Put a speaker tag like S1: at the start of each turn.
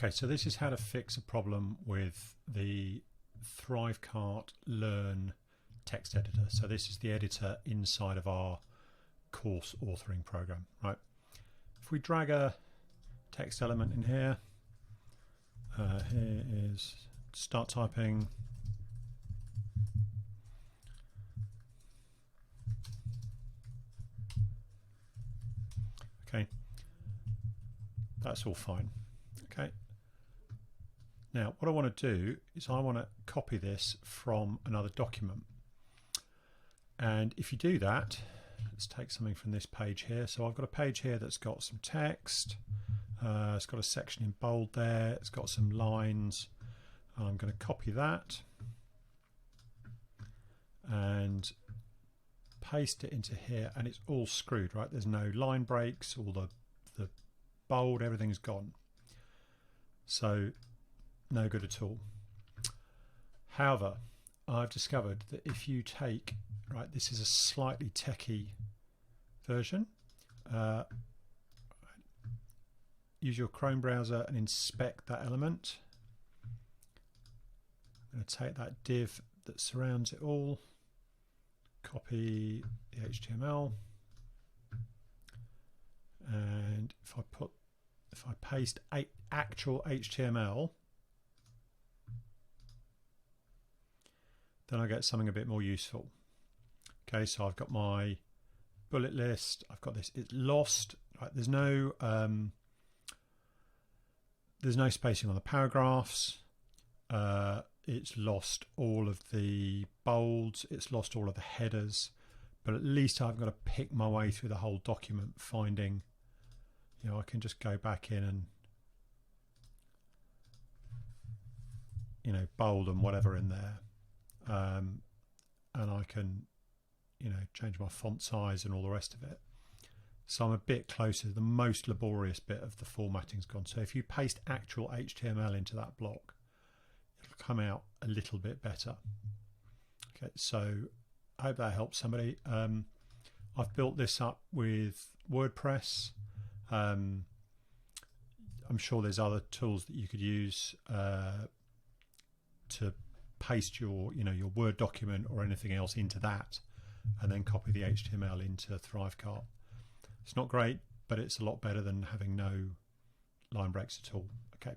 S1: Okay, so this is how to fix a problem with the Thrivecart Learn text editor. So this is the editor inside of our course authoring program, right? If we drag a text element in here, here is start typing. Okay, that's all fine. Okay. Now what I want to do is I want to copy this from another document. And if you do that, let's take something from this page here. So I've got a page here that's got some text. It's got a section in bold there. It's got some lines. I'm going to copy that and paste it into here, and it's all screwed, right? There's no line breaks, all the bold, everything's gone. So no good at all. However, I've discovered that if you take, right, this is a slightly techie version. Use your Chrome browser and inspect that element. I'm going to take that div that surrounds it all, copy the HTML, and if I paste actual HTML, then I get something a bit more useful. Okay, so I've got my bullet list. I've got this. It's lost. Right, there's no spacing on the paragraphs. It's lost all of the bolds. It's lost all of the headers. But at least I've got to pick my way through the whole document, finding. You know, I can just go back in and, you know, bold and whatever in there, and I can, you know, change my font size and all the rest of it. So I'm a bit closer. The most laborious bit of the formatting's gone. So if you paste actual HTML into that block, it'll come out a little bit better. Okay, so I hope that helps somebody. I've built this up with WordPress. I'm sure there's other tools that you could use to paste your, you know, your Word document or anything else into that, and then copy the HTML into Thrivecart. It's not great, but it's a lot better than having no line breaks at all. Okay.